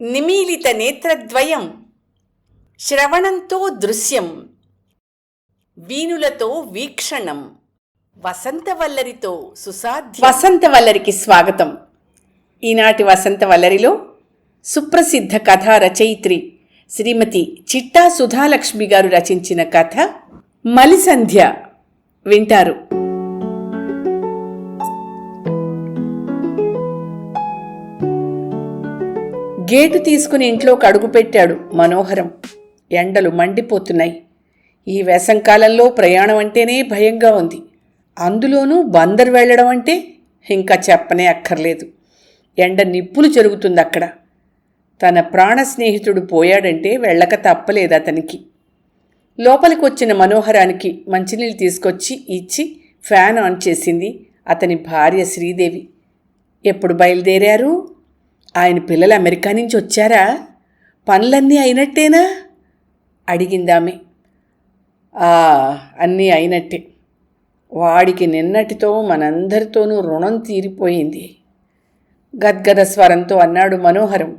నిమీలిత నేత్రద్వయం, శ్రవణంతో దృశ్యం, వీణులతో వీక్షణం, వసంతవల్లరితో సుసాధ్యం. వసంతవల్లరికి స్వాగతం. ఈనాటి వసంతవల్లరిలో సుప్రసిద్ధ కథా రచయిత్రి శ్రీమతి చిట్టా సుధాలక్ష్మి గారు రచించిన కథ మలిసంధ్య వింటారు. గేటు తీసుకుని ఇంట్లోకి అడుగుపెట్టాడు మనోహరం. ఎండలు మండిపోతున్నాయి. ఈ వేసంకాలంలో ప్రయాణం అంటేనే భయంగా ఉంది. అందులోనూ బందరు వెళ్ళడం అంటే ఇంకా చెప్పనే అక్కర్లేదు. ఎండ నిప్పులు జరుగుతుంది అక్కడ. తన ప్రాణ స్నేహితుడు పోయాడంటే వెళ్ళక తప్పలేదు అతనికి. లోపలికి వచ్చిన మనోహరానికి మంచినీళ్ళు తీసుకొచ్చి ఇచ్చి ఫ్యాన్ ఆన్ చేసింది అతని భార్య శ్రీదేవి. ఎప్పుడు బయలుదేరారు? ఆయన పిల్లలు అమెరికా నుంచి వచ్చారా? పనులన్నీ అయినట్టేనా అడిగిందామె. అన్నీ అయినట్టే. వాడికి నిన్నటితో మనందరితోనూ రుణం తీరిపోయింది గద్గద స్వరంతో అన్నాడు మనోహరం.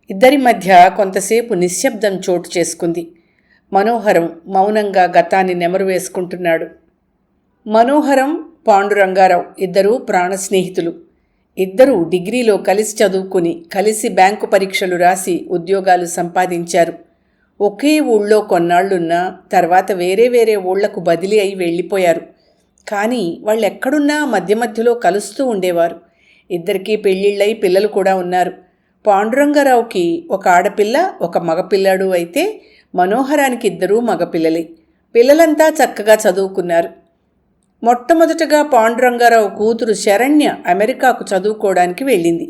ఇద్దరి మధ్య కొంతసేపు నిశ్శబ్దం చోటు చేసుకుంది. మనోహరం మౌనంగా గతాన్ని నెమరు వేసుకుంటున్నాడు. మనోహరం, పాండురంగారావు ఇద్దరూ ప్రాణ స్నేహితులు. ఇద్దరూ డిగ్రీలో కలిసి చదువుకుని కలిసి బ్యాంకు పరీక్షలు రాసి ఉద్యోగాలు సంపాదించారు. ఒకే ఊళ్ళో కొన్నాళ్లున్నా తర్వాత వేరే వేరే ఊళ్లకు బదిలీ అయి వెళ్ళిపోయారు. కానీ వాళ్ళు ఎక్కడున్నా మధ్య మధ్యలో కలుస్తూ ఉండేవారు. ఇద్దరికీ పెళ్ళిళ్ళై పిల్లలు కూడా ఉన్నారు. పాండురంగారావుకి ఒక ఆడపిల్ల, ఒక మగపిల్లాడు అయితే మనోహరానికి ఇద్దరూ మగపిల్లలే. పిల్లలంతా చక్కగా చదువుకున్నారు. మొట్టమొదటగా పాండురంగారావు కూతురు శరణ్య అమెరికాకు చదువుకోవడానికి వెళ్ళింది.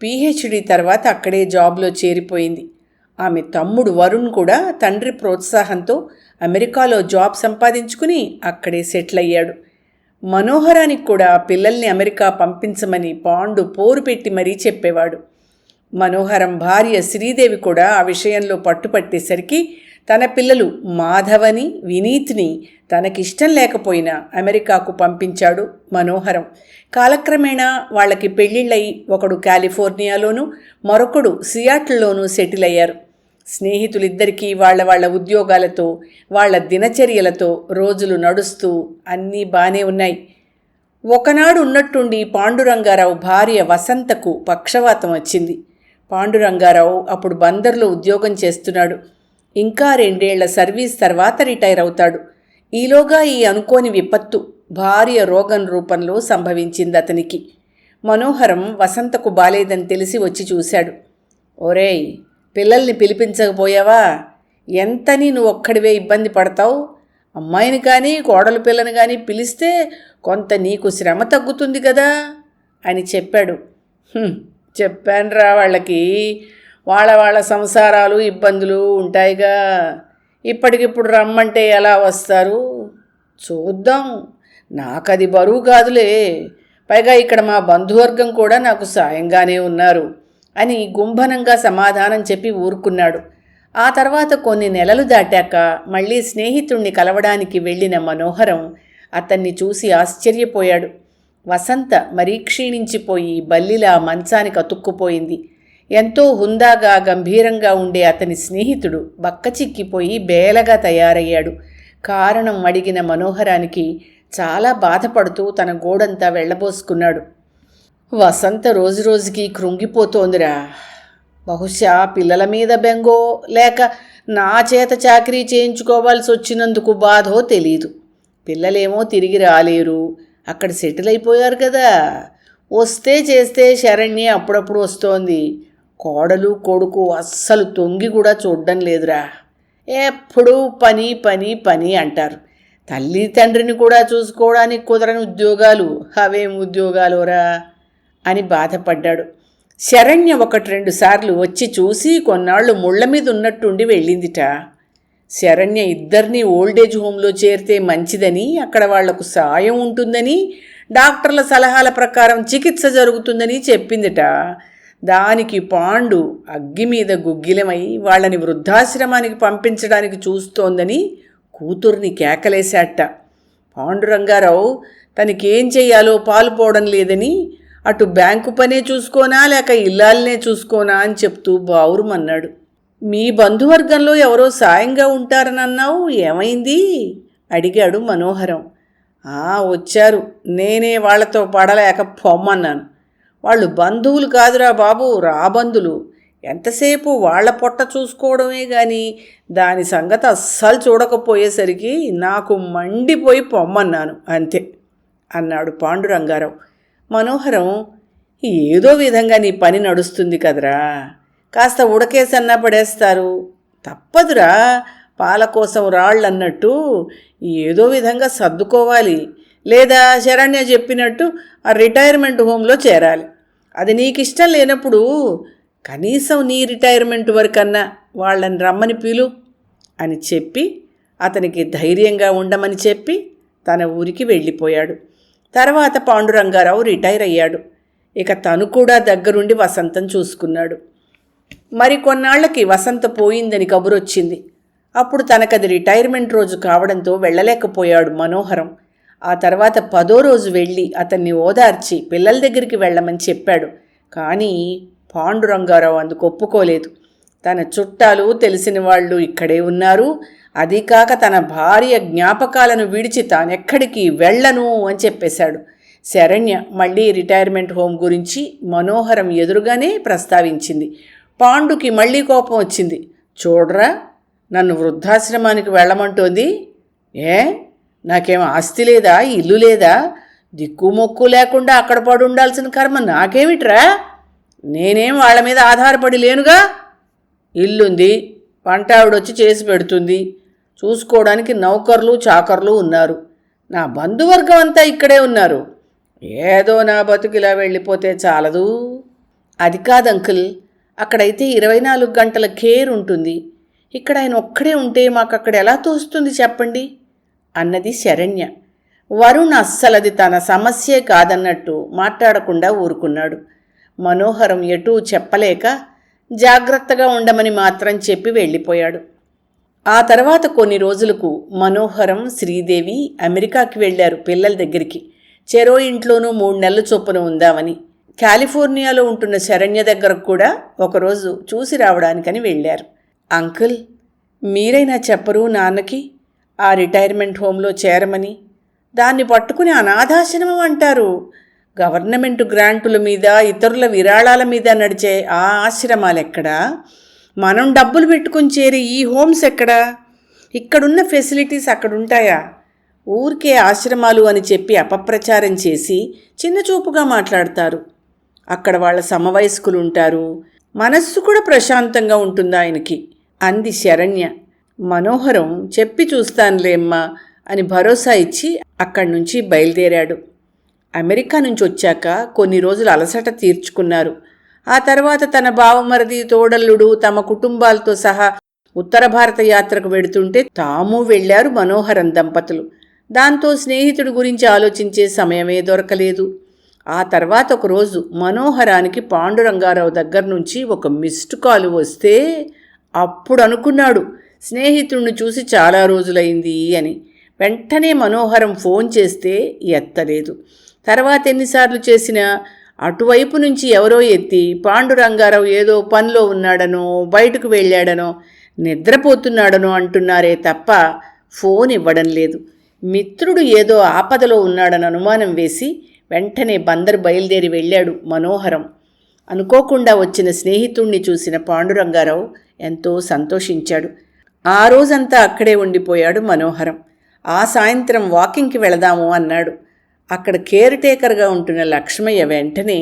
పీహెచ్డీ తర్వాత అక్కడే జాబ్లో చేరిపోయింది. ఆమె తమ్ముడు వరుణ్ కూడా తండ్రి ప్రోత్సాహంతో అమెరికాలో జాబ్ సంపాదించుకుని అక్కడే సెటిల్ అయ్యాడు. మనోహరానికి కూడా పిల్లల్ని అమెరికా పంపించమని పాండు పోరు పెట్టి మరీ చెప్పేవాడు. మనోహరం భార్య శ్రీదేవి కూడా ఆ విషయంలో పట్టుపట్టేసరికి తన పిల్లలు మాధవని, వినీత్ని తనకిష్టం లేకపోయినా అమెరికాకు పంపించాడు మనోహరం. కాలక్రమేణా వాళ్ళకి పెళ్ళిళ్ళై ఒకడు కాలిఫోర్నియాలోనూ మరొకడు సియాటిల్లోనూ సెటిల్ అయ్యారు. స్నేహితులిద్దరికీ వాళ్ళ ఉద్యోగాలతో వాళ్ళ దినచర్యలతో రోజులు నడుస్తూ అన్నీ బానే ఉన్నాయి. ఒకనాడు ఉన్నట్టుండి పాండురంగారావు భార్య వసంతకు పక్షవాతం వచ్చింది. పాండురంగారావు అప్పుడు బందర్లో ఉద్యోగం చేస్తున్నాడు. ఇంకా 2 ఏళ్ల సర్వీస్ తర్వాత రిటైర్ అవుతాడు. ఈలోగా ఈ అనుకోని విపత్తు భార్య రోగం రూపంలో సంభవించింది అతనికి. మనోహరం వసంతకు బాలేదని తెలిసి వచ్చి చూశాడు. ఒరేయ్, పిల్లల్ని పిలిపించకపోయావా? ఎంతని నువ్వు ఒక్కడివే ఇబ్బంది పడతావు? అమ్మాయిని కానీ కోడలు పిల్లని కానీ పిలిస్తే కొంత నీకు శ్రమ తగ్గుతుంది కదా అని చెప్పాడు. చెప్పానురా, వాళ్ళకి వాళ్ళ సంసారాలు ఇబ్బందులు ఉంటాయిగా. ఇప్పటికిప్పుడు రమ్మంటే ఎలా వస్తారు? చూద్దాం. నాకది బరువు కాదులే. పైగా ఇక్కడ మా బంధువర్గం కూడా నాకు సాయంగానే ఉన్నారు అని గుంభనంగా సమాధానం చెప్పి ఊరుకున్నాడు. ఆ తర్వాత కొన్ని నెలలు దాటాక మళ్ళీ స్నేహితుణ్ణి కలవడానికి వెళ్ళిన మనోహరం అతన్ని చూసి ఆశ్చర్యపోయాడు. వసంత మరీ క్షీణించిపోయి బల్లిలా మంచానికి అతుక్కుపోయింది. ఎంతో హుందాగా గంభీరంగా ఉండే అతని స్నేహితుడు బక్కచిక్కిపోయి బేలగా తయారయ్యాడు. కారణం అడిగిన మనోహరానికి చాలా బాధపడుతూ తన గోడంతా వెళ్ళబోసుకున్నాడు. వసంత రోజురోజుకి కృంగిపోతోందిరా. బహుశా పిల్లల మీద బెంగో లేక నా చేత చాకరీ చేయించుకోవాల్సి వచ్చినందుకు బాధో తెలీదు. పిల్లలేమో తిరిగి రాలేరు, అక్కడ సెటిల్ అయిపోయారు కదా. వస్తే చేస్తే శరణ్య అప్పుడప్పుడు వస్తోంది. కోడలు కొడుకు అస్సలు తొంగి కూడా చూడ్డం లేదురా. ఎప్పుడూ పని పని పని అంటారు. తల్లి తండ్రిని కూడా చూసుకోవడానికి కుదరని ఉద్యోగాలు, అవేం ఉద్యోగాలురా అని బాధపడ్డాడు. శరణ్య 1-2 సార్లు వచ్చి చూసి కొన్నాళ్ళు ముళ్ళ మీద ఉన్నట్టుండి వెళ్ళిందిట. శరణ్య ఇద్దరినీ ఓల్డేజ్ హోంలో చేరితే మంచిదని, అక్కడ వాళ్లకు సాయం ఉంటుందని, డాక్టర్ల సలహాల ప్రకారం చికిత్స జరుగుతుందని చెప్పిందిట. దానికి పాండు అగ్గి మీద గుగ్గిలమై వాళ్ళని వృద్ధాశ్రమానికి పంపించడానికి చూస్తోందని కూతుర్ని కేకలేశాట. పాండురంగారావు తనకేం చెయ్యాలో పాలుపోవడం లేదని అటు బ్యాంకు పనే చూసుకోనా లేక ఇల్లాలనే చూసుకోనా అని చెప్తూ బావురుమన్నాడు. మీ బంధువర్గంలో ఎవరో సాయంగా ఉంటారనన్నావు, ఏమైంది అడిగాడు మనోహరం. వచ్చారు, నేనే వాళ్లతో పడలేక పొమ్మన్నాను. వాళ్ళు బంధువులు కాదురా బాబు, రాబంధులు. ఎంతసేపు వాళ్ల పొట్ట చూసుకోవడమే గాని దాని సంగతి అస్సలు చూడకపోయేసరికి నాకు మండిపోయి పొమ్మన్నాను అంతే అన్నాడు పాండురంగారావు. మనోహరం, ఏదో విధంగా నీ పని నడుస్తుంది కదరా, కాస్త ఉడకేసన్నా పడేస్తారు, తప్పదురా, పాల కోసం రాళ్ళన్నట్టు ఏదో విధంగా సర్దుకోవాలి, లేదా శరణ్య చెప్పినట్టు ఆ రిటైర్మెంట్ హోంలో చేరాలి. అది నీకు ఇష్టం లేనప్పుడు కనీసం నీ రిటైర్మెంట్ వరకన్నా వాళ్ళని రమ్మని పిలు అని చెప్పి అతనికి ధైర్యంగా ఉండమని చెప్పి తన ఊరికి వెళ్ళిపోయాడు. తర్వాత పాండురంగారావు రిటైర్ అయ్యాడు. ఇక తను కూడా దగ్గరుండి వసంతం చూసుకున్నాడు. మరికొన్నాళ్లకి వసంత పోయిందని కబురొచ్చింది. అప్పుడు తనకది రిటైర్మెంట్ రోజు కావడంతో వెళ్ళలేకపోయాడు మనోహరం. ఆ తర్వాత 10వ రోజు వెళ్ళి అతన్ని ఓదార్చి పిల్లల దగ్గరికి వెళ్ళమని చెప్పాడు. కానీ పాండురంగారావు అందుకు ఒప్పుకోలేదు. తన చుట్టాలు తెలిసిన వాళ్ళు ఇక్కడే ఉన్నారు, అది కాక తన భార్య జ్ఞాపకాలను విడిచి తానెక్కడికి వెళ్ళను అని చెప్పేశాడు. శరణ్య మళ్ళీ రిటైర్మెంట్ హోమ్ గురించి మనోహరం ఎదురుగానే ప్రస్తావించింది. పాండుకి మళ్ళీ కోపం వచ్చింది. చూడరా, నన్ను వృద్ధాశ్రమానికి వెళ్ళమంటోంది. నాకేం ఆస్తి లేదా, ఇల్లు లేదా, దిక్కుమొక్కు లేకుండా అక్కడ పడి ఉండాల్సిన కర్మ నాకేమిట్రా? నేనేం వాళ్ళ మీద ఆధారపడి లేనుగా. ఇల్లుంది, వంట ఆవిడొచ్చి చేసి పెడుతుంది, చూసుకోవడానికి నౌకర్లు చాకర్లు ఉన్నారు, నా బంధువర్గం అంతా ఇక్కడే ఉన్నారు. ఏదో నా బతుకిలా వెళ్ళిపోతే చాలదు. అది కాదు అంకుల్, అక్కడైతే 24 గంటల కేర్ ఉంటుంది. ఇక్కడ ఆయన ఒక్కడే ఉంటే మాకు అక్కడ ఎలా తోస్తుంది చెప్పండి అన్నది శరణ్య. వరుణ్ అస్సలది తన సమస్యే కాదన్నట్టు మాట్లాడకుండా ఊరుకున్నాడు. మనోహరం ఎటూ చెప్పలేక జాగ్రత్తగా ఉండమని మాత్రం చెప్పి వెళ్ళిపోయాడు. ఆ తర్వాత కొన్ని రోజులకు మనోహరం, శ్రీదేవి అమెరికాకి వెళ్ళారు పిల్లల దగ్గరికి. చెరో ఇంట్లోనూ 3 నెలల చొప్పున ఉందామని. కాలిఫోర్నియాలో ఉంటున్న శరణ్య దగ్గరకు కూడా ఒకరోజు చూసి రావడానికని వెళ్ళారు. అంకుల్, మీరైనా చెప్పరు నాన్నకి ఆ రిటైర్మెంట్ హోంలో చేరమని? దాన్ని పట్టుకుని అనాథాశ్రమం అంటారు. గవర్నమెంట్ గ్రాంటుల మీద, ఇతరుల విరాళాల మీద నడిచే ఆ ఆశ్రమాలెక్కడా? మనం డబ్బులు పెట్టుకుని చేరి ఈ హోమ్స్ ఎక్కడా? ఇక్కడున్న ఫెసిలిటీస్ అక్కడుంటాయా? ఊరికే ఆశ్రమాలు అని చెప్పి అపప్రచారం చేసి చిన్నచూపుగా మాట్లాడతారు. అక్కడ వాళ్ళ సమవయస్కులు ఉంటారు, మనస్సు కూడా ప్రశాంతంగా ఉంటుంది ఆయనకి అంది శరణ్య. మనోహరం చెప్పి చూస్తానులేమ్మా అని భరోసా ఇచ్చి అక్కడి నుంచి బయలుదేరాడు. అమెరికా నుంచి వచ్చాక కొన్ని రోజులు అలసట తీర్చుకున్నారు. ఆ తర్వాత తన బావమరిది, తోడల్లుడు తమ కుటుంబాలతో సహా ఉత్తర భారత యాత్రకు వెడుతుంటే తాము వెళ్లారు మనోహరం దంపతులు. దాంతో స్నేహితుడి గురించి ఆలోచించే సమయమే దొరకలేదు. ఆ తర్వాత ఒకరోజు మనోహరానికి పాండురంగారావు దగ్గర నుంచి ఒక మిస్డ్ కాల్ వస్తే అప్పుడు అనుకున్నాడు స్నేహితుడిని చూసి చాలా రోజులైంది అని. వెంటనే మనోహరం ఫోన్ చేస్తే ఎత్తలేదు. తర్వాత ఎన్నిసార్లు చేసినా అటువైపు నుంచి ఎవరో ఎత్తి పాండురంగారావు ఏదో పనిలో ఉన్నాడనో, బయటకు వెళ్ళాడనో, నిద్రపోతున్నాడనో అంటున్నారే తప్ప ఫోన్ ఇవ్వడం లేదు. మిత్రుడు ఏదో ఆపదలో ఉన్నాడని అనుమానం వేసి వెంటనే బందరు బయలుదేరి వెళ్ళాడు మనోహరం. అనుకోకుండా వచ్చిన స్నేహితుణ్ణి చూసిన పాండురంగారావు ఎంతో సంతోషించాడు. ఆ రోజంతా అక్కడే ఉండిపోయాడు మనోహరం. ఆ సాయంత్రం వాకింగ్కి వెళదాము అన్నాడు. అక్కడ కేర్ టేకర్గా ఉంటున్న లక్ష్మయ్య వెంటనే,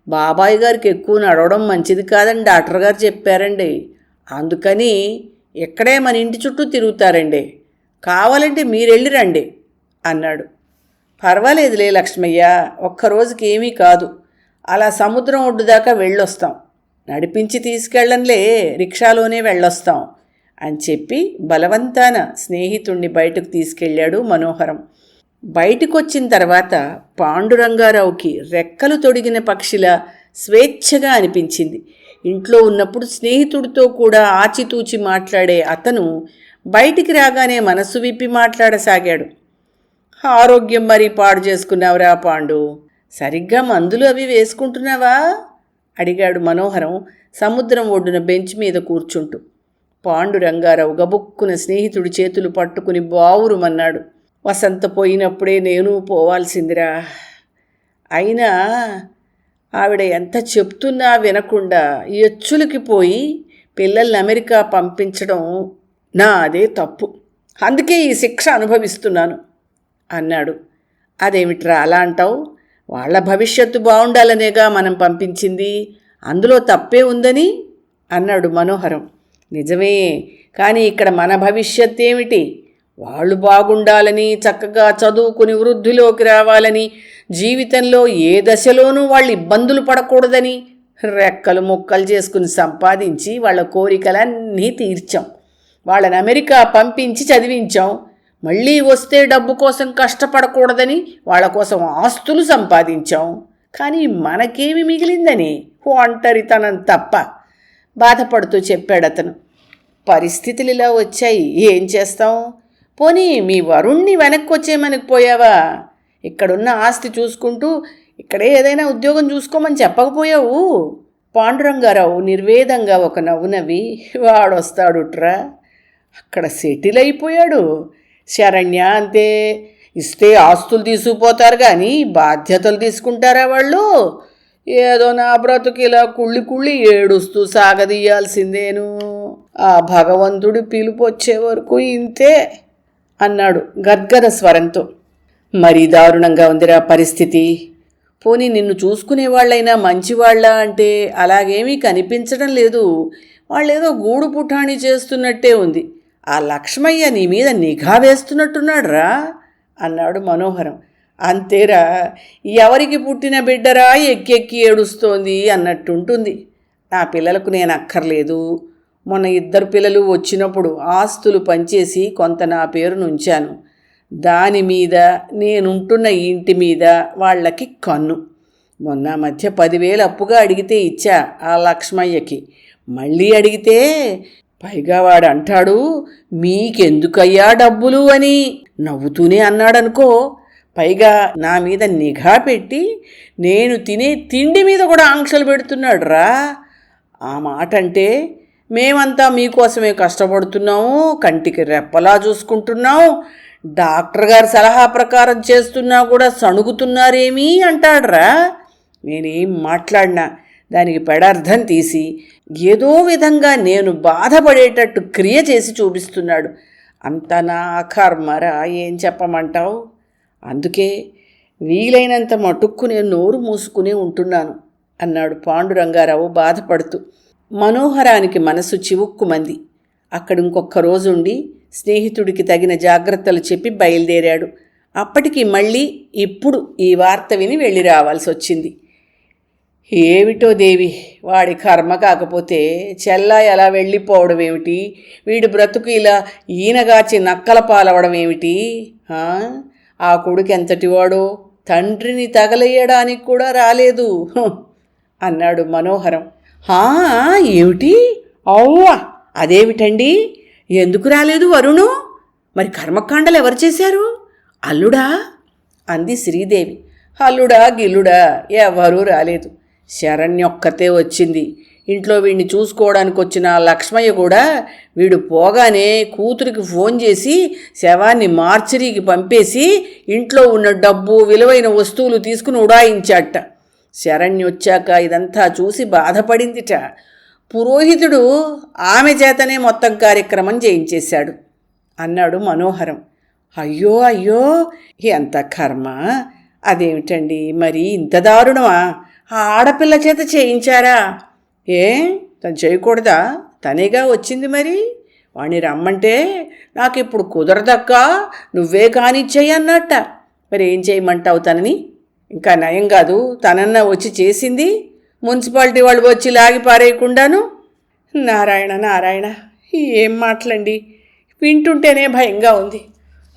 బాబాయ్ గారికి ఎక్కువ నడవడం మంచిది కాదని డాక్టర్ గారు చెప్పారండి, అందుకని ఇక్కడే మన ఇంటి చుట్టూ తిరుగుతారండి, కావాలంటే మీరెళ్ళి రండి అన్నాడు. పర్వాలేదులే లక్ష్మయ్య, ఒక్కరోజుకి ఏమీ కాదు, అలా సముద్రం ఒడ్డు దాకా వెళ్ళొస్తాం, నడిపించి తీసుకెళ్ళంలే, రిక్షాలోనే వెళ్ళొస్తాం అని చెప్పి బలవంతాన స్నేహితుణ్ణి బయటకు తీసుకెళ్ళాడు మనోహరం. బయటకొచ్చిన తర్వాత పాండురంగారావుకి రెక్కలు తొడిగిన పక్షిలా స్వేచ్ఛగా అనిపించింది. ఇంట్లో ఉన్నప్పుడు స్నేహితుడితో కూడా ఆచితూచి మాట్లాడే అతను బయటికి రాగానే మనసు విప్పి మాట్లాడసాగాడు. ఆరోగ్యం మరీ పాడు చేసుకున్నావురా పాండు, సరిగ్గా మందులు అవి వేసుకుంటున్నావా అడిగాడు మనోహరం సముద్రం ఒడ్డున బెంచ్ మీద కూర్చుంటూ. పాండురంగారావు గబుక్కున స్నేహితుడి చేతులు పట్టుకుని బావురుమన్నాడు. వసంత పోయినప్పుడే నేను పోవాల్సిందిరా. అయినా ఆవిడ ఎంత చెప్తున్నా వినకుండా ఎచ్చులకి పోయి పిల్లల్ని అమెరికా పంపించడం నాదే తప్పు. అందుకే ఈ శిక్ష అనుభవిస్తున్నాను అన్నాడు. అదేమిట్రా అలా అంటావు? వాళ్ళ భవిష్యత్తు బాగుండాలనేగా మనం పంపించింది, అందులో తప్పే ఉందని అన్నాడు మనోహరం. నిజమే, కానీ ఇక్కడ మన భవిష్యత్ ఏమిటి? వాళ్ళు బాగుండాలని, చక్కగా చదువుకుని వృద్ధిలోకి రావాలని, జీవితంలో ఏ దశలోనూ వాళ్ళు ఇబ్బందులు పడకూడదని రెక్కలు ముక్కలు చేసుకుని సంపాదించి వాళ్ళ కోరికలన్నీ తీర్చాం. వాళ్ళని అమెరికా పంపించి చదివించాం. మళ్ళీ వస్తే డబ్బు కోసం కష్టపడకూడదని వాళ్ళ కోసం ఆస్తులు సంపాదించాం. కానీ మనకేమి మిగిలిందని ఒంటరితనం తప్ప బాధపడుతూ చెప్పాడతను. పరిస్థితులు ఇలా వచ్చాయి, ఏం చేస్తాం? పోనీ మీ వరుణ్ణి వెనక్కి వచ్చేయమనికి పోయావా? ఇక్కడున్న ఆస్తి చూసుకుంటూ ఇక్కడే ఏదైనా ఉద్యోగం చూసుకోమని చెప్పకపోయావు? పాండురంగారావు నిర్వేదంగా ఒక నవ్వు నవ్వి, వాడొస్తాడుట్రా, అక్కడ సెటిల్ అయిపోయాడు. శరణ్య అంతే, ఇస్తే ఆస్తులు తీసుకుపోతారు కానీ బాధ్యతలు తీసుకుంటారా వాళ్ళు? ఏదో నా బ్రతుకు ఇలా కుళ్ళి కుళ్ళి ఏడుస్తూ సాగదీయాల్సిందేను. ఆ భగవంతుడి పిలుపు వచ్చే వరకు ఇంతే అన్నాడు గద్గద స్వరంతో. మరీ దారుణంగా ఉందిరా పరిస్థితి. పోనీ నిన్ను చూసుకునేవాళ్ళైనా మంచివాళ్ళ అంటే అలాగేమీ కనిపించడం లేదు. వాళ్ళేదో గూడు పుఠాణి చేస్తున్నట్టే ఉంది. ఆ లక్ష్మయ్య నీ మీద నిఘా వేస్తున్నట్టున్నాడురా అన్నాడు మనోహరం. అంతేరా, ఎవరికి పుట్టిన బిడ్డరా ఎక్కెక్కి ఏడుస్తోంది అన్నట్టుంటుంది. నా పిల్లలకు నేను అక్కర్లేదు. మొన్న 2 పిల్లలు వచ్చినప్పుడు ఆస్తులు పంచేసి కొంత నా పేరును ఉంచాను. దాని మీద, నేనుంటున్న ఇంటి మీద వాళ్ళకి కన్ను. మొన్న మధ్య 10,000 అప్పుగా అడిగితే ఇచ్చా ఆ లక్ష్మయ్యకి. మళ్ళీ అడిగితే పైగా వాడు అంటాడు, మీకెందుకయ్యా డబ్బులు అని నవ్వుతూనే అన్నాడనుకో. పైగా నా మీద నిఘా పెట్టి నేను తినే తిండి మీద కూడా ఆంక్షలు పెడుతున్నాడు రా. ఆ మాట అంటే మేమంతా మీకోసమే కష్టపడుతున్నాము, కంటికి రెప్పలా చూసుకుంటున్నాం, డాక్టర్ గారి సలహా ప్రకారం చేస్తున్నా కూడా సణుగుతున్నారేమీ అంటాడ్రా. నేనేం మాట్లాడినా దానికి పెడార్థం తీసి ఏదో విధంగా నేను బాధపడేటట్టు క్రియ చేసి చూపిస్తున్నాడు. అంత నా కర్మరా, ఏం చెప్పమంటావు? అందుకే వీలైనంత మటుక్కు నేను నోరు మూసుకునే ఉంటున్నాను అన్నాడు పాండురంగారావు బాధపడుతూ. మనోహరానికి మనసు చివుక్కుమంది. అక్కడ ఇంకొక రోజుండి స్నేహితుడికి తగిన జాగ్రత్తలు చెప్పి బయలుదేరాడు. అప్పటికి మళ్ళీ ఇప్పుడు ఈ వార్త విని వెళ్ళి రావాల్సి వచ్చింది. ఏమిటో దేవి, వాడి కర్మ కాకపోతే చెల్లా ఎలా వెళ్ళిపోవడం ఏమిటి? వీడి బ్రతుకు ఇలా ఈనగాచి నక్కల పాలవడం ఏమిటి? ఆ కొడుకు ఎంతటివాడో, తండ్రిని తగలేయడానికి కూడా రాలేదు అన్నాడు మనోహరం. ఏమిటి? అవ్వా, అదేమిటండి? ఎందుకు రాలేదు వరుణు? మరి కర్మకాండలు ఎవరు చేశారు? అల్లుడా అంది శ్రీదేవి. అల్లుడా గిల్లుడా ఎవరూ రాలేదు. శరణ్యొక్కతే వచ్చింది. ఇంట్లో వీడిని చూసుకోవడానికి వచ్చిన లక్ష్మయ్య కూడా వీడు పోగానే కూతురికి ఫోన్ చేసి శవాన్ని మార్చరీకి పంపేసి ఇంట్లో ఉన్న డబ్బు విలువైన వస్తువులు తీసుకుని ఉడాయించాట. శరణ్య వచ్చాక ఇదంతా చూసి బాధపడిందిట. పురోహితుడు ఆమె చేతనే మొత్తం కార్యక్రమం చేయించేశాడు అన్నాడు మనోహరం. అయ్యో అయ్యో, ఎంత కర్మ! అదేమిటండి, మరి ఇంత దారుణమా? ఆ ఆడపిల్ల చేత చేయించారా? తను చేయకూడదా? తనేగా వచ్చింది. మరి వాణ్ణి రమ్మంటే నాకు ఇప్పుడు కుదరదక్క, నువ్వే కానిచ్చేయి అన్నట్ట. మరి ఏం చేయమంటావు తనని? ఇంకా నయం కాదు, తనన్నా వచ్చి చేసింది. మున్సిపాలిటీ వాళ్ళు వచ్చి లాగి పారేయకుండాను. నారాయణ నారాయణ, ఏం మాటలండి, వింటుంటేనే భయంగా ఉంది.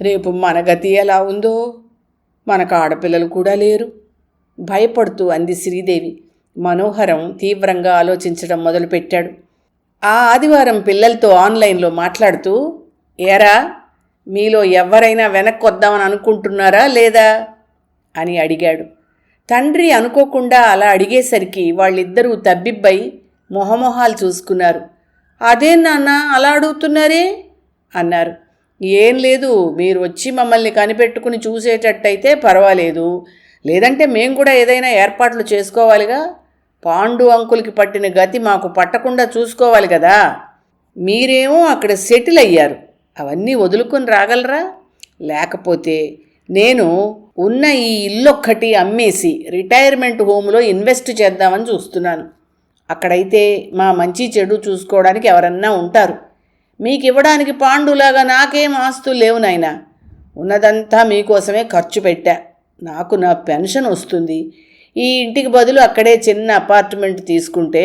రేపు మన గతి ఎలా ఉందో. మనకు ఆడపిల్లలు కూడా లేరు భయపడుతూ అంది శ్రీదేవి. మనోహరం తీవ్రంగా ఆలోచించడం మొదలుపెట్టాడు. ఆ ఆదివారం పిల్లలతో ఆన్లైన్లో మాట్లాడుతూ, ఏరా మీలో ఎవరైనా వెనక్కి వద్దామని అనుకుంటున్నారా లేదా అని అడిగాడు. తండ్రి అనుకోకుండా అలా అడిగేసరికి వాళ్ళిద్దరూ తబ్బిబ్బై మొహమొహాలు చూసుకున్నారు. అదే నాన్న అలా అడుగుతున్నారే అన్నారు. ఏం లేదు, మీరు వచ్చి మమ్మల్ని కనిపెట్టుకుని చూసేటట్టయితే పర్వాలేదు, లేదంటే మేము కూడా ఏదైనా ఏర్పాట్లు చేసుకోవాలిగా. పాండు అంకుల్కి పట్టిన గతి మాకు పట్టకుండా చూసుకోవాలి కదా. మీరేమో అక్కడ సెటిల్ అయ్యారు, అవన్నీ వదులుకొని రాగలరా? లేకపోతే నేను ఉన్న ఈ ఇల్లొక్కటి అమ్మేసి రిటైర్మెంట్ హోమ్లో ఇన్వెస్ట్ చేద్దామని చూస్తున్నాను. అక్కడైతే మా మంచి చెడు చూసుకోవడానికి ఎవరన్నా ఉంటారు. మీకు ఇవ్వడానికి పాండులాగా నాకేం ఆస్తులు లేవు నాయనా. ఉన్నదంతా మీకోసమే ఖర్చు పెట్టా. నాకు నా పెన్షన్ వస్తుంది. ఈ ఇంటికి బదులు అక్కడే చిన్న అపార్ట్మెంట్ తీసుకుంటే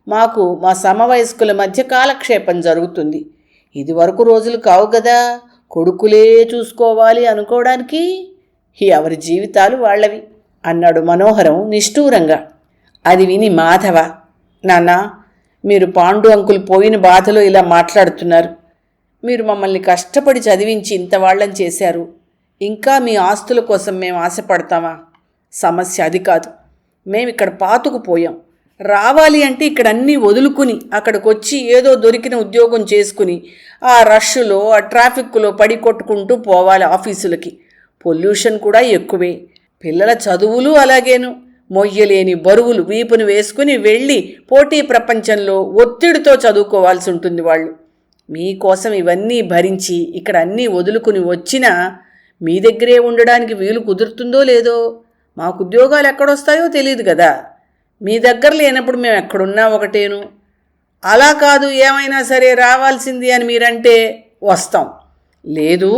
మాకు మా సమవయస్కుల మధ్య కాలక్షేపం జరుగుతుంది. ఇదివరకు రోజులు కావు కదా కొడుకులే చూసుకోవాలి అనుకోవడానికి. ఎవరి జీవితాలు వాళ్ళవి అన్నాడు మనోహరం నిష్ఠూరంగా. అది విని మాధవ, నాన్న, మీరు పాండు అంకుల్ పోయిన బాధలో ఇలా మాట్లాడుతున్నారు. మీరు మమ్మల్ని కష్టపడి చదివించి ఇంతవాళ్ళని చేశారు. ఇంకా మీ ఆస్తుల కోసం మేము ఆశపడతామా? సమస్య అది కాదు. మేమిక్కడ పాతుకుపోయాం. రావాలి అంటే ఇక్కడ అన్నీ వదులుకుని అక్కడికి వచ్చి ఏదో దొరికిన ఉద్యోగం చేసుకుని ఆ రష్లో ఆ ట్రాఫిక్లో పడి కొట్టుకుంటూ పోవాలి ఆఫీసులకి. పొల్యూషన్ కూడా ఎక్కువే. పిల్లల చదువులు అలాగేను. మొయ్యలేని బరువులు వీపును వేసుకుని వెళ్ళి పోటీ ప్రపంచంలో ఒత్తిడితో చదువుకోవాల్సి ఉంటుంది వాళ్ళు. మీకోసం ఇవన్నీ భరించి ఇక్కడ అన్నీ వదులుకుని వచ్చినా మీ దగ్గరే ఉండడానికి వీలు కుదురుతుందో లేదో. మాకు ఉద్యోగాలు ఎక్కడొస్తాయో తెలియదు కదా. మీ దగ్గర లేనప్పుడు మేము ఎక్కడున్నా ఒకటేను. అలా కాదు, ఏమైనా సరే రావాల్సింది అని మీరంటే వస్తాం. లేదు,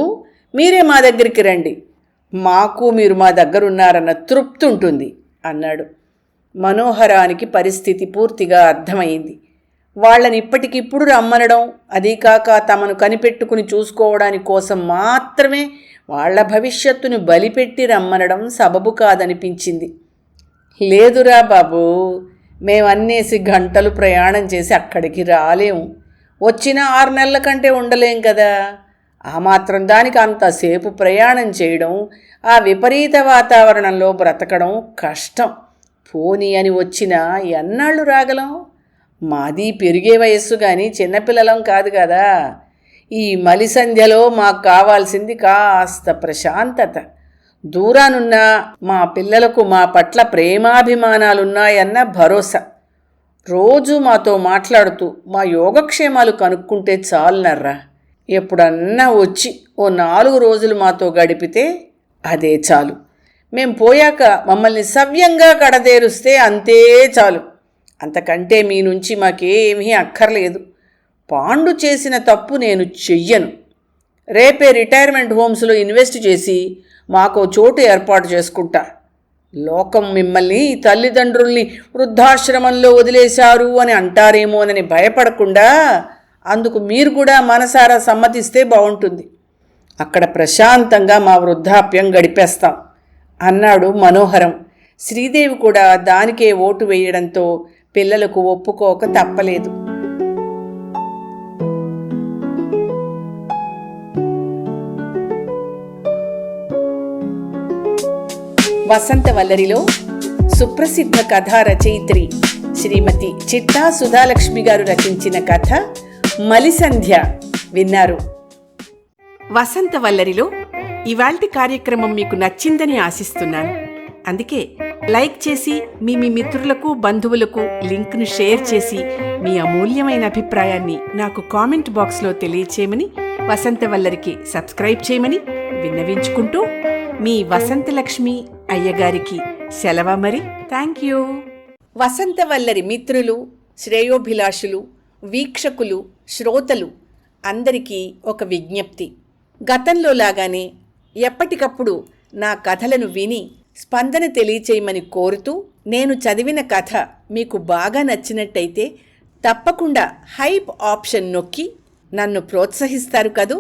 మీరే మా దగ్గరికి రండి. మాకు మీరు మా దగ్గరున్నారన్న తృప్తి ఉంటుంది అన్నాడు. మనోహరానికి పరిస్థితి పూర్తిగా అర్థమైంది. వాళ్ళని ఇప్పటికిప్పుడు రమ్మనడం, అదీ కాక తమను కనిపెట్టుకుని చూసుకోవడానికి కోసం మాత్రమే వాళ్ల భవిష్యత్తును బలిపెట్టి రమ్మనడం సబబు కాదనిపించింది. లేదురా బాబు, మేమన్నేసి గంటలు ప్రయాణం చేసి అక్కడికి రాలేము. వచ్చిన 6 నెలల కంటే ఉండలేం కదా. ఆ మాత్రం దానికి అంతసేపు ప్రయాణం చేయడం, ఆ విపరీత వాతావరణంలో బ్రతకడం కష్టం. పోనీ అని వచ్చినా ఎన్నాళ్ళు రాగలం? మాది పెరిగే వయస్సు కానీ చిన్నపిల్లలం కాదు కదా. ఈ మలిసంధ్యలో మాకు కావాల్సింది కాస్త ప్రశాంతత. దూరానున్న మా పిల్లలకు మా పట్ల ప్రేమాభిమానాలున్నాయన్న భరోసా. రోజు మాతో మాట్లాడుతూ మా యోగక్షేమాలు కనుక్కుంటే చాలునర్రా. ఎప్పుడన్నా వచ్చి ఓ 4 రోజులు మాతో గడిపితే అదే చాలు. మేం పోయాక మమ్మల్ని సవ్యంగా కడతేరుస్తే అంతే చాలు. అంతకంటే మీ నుంచి మాకేమీ అక్కర్లేదు. పాండు చేసిన తప్పు నేను చెయ్యను. రేపే రిటైర్మెంట్ హోమ్స్లో ఇన్వెస్ట్ చేసి మాకో చోటు ఏర్పాటు చేసుకుంటా. లోకం మిమ్మల్ని తల్లిదండ్రుల్ని వృద్ధాశ్రమంలో వదిలేశారు అని అంటారేమోనని భయపడకుండా అందుకు మీరు కూడా మనసారా సమ్మతిస్తే బాగుంటుంది. అక్కడ ప్రశాంతంగా మా వృద్ధాప్యం గడిపేస్తాం అన్నాడు మనోహరం. శ్రీదేవి కూడా దానికే ఓటు వేయడంతో పిల్లలకు ఒప్పుకోక తప్పలేదు. వసంతవల్లరిలో సుప్రసిద్ధ కథా రచయిత్రి శ్రీమతి చిట్టా సుధాలక్ష్మి గారు రచించిన కథ మలిసంధ్య విన్నారు. వసంతవల్లరిలో ఇవాల్టి కార్యక్రమం మీకు నచ్చిందని ఆశిస్తున్నాను. అందుకే లైక్ చేసి మీ మిత్రులకు బంధువులకు లింక్ను షేర్ చేసి మీ అమూల్యమైన అభిప్రాయాన్ని నాకు కామెంట్ బాక్స్లో తెలియచేయమని, వసంతవల్లరికి సబ్స్క్రైబ్ చేయమని విన్నవించుకుంటూ మీ వసంతలక్ష్మి అయ్యగారికి సెలవు మరి. Thank you. వసంతవల్లరి మిత్రులు, శ్రేయోభిలాషులు, వీక్షకులు, శ్రోతలు అందరికీ ఒక విజ్ఞప్తి. గతంలో లాగానే ఎప్పటికప్పుడు నా కథలను విని స్పందన తెలియచేయమని కోరుతూ, నేను చదివిన కథ మీకు బాగా నచ్చినట్టయితే తప్పకుండా హైప్ ఆప్షన్ నొక్కి నన్ను ప్రోత్సహిస్తారు కదూ.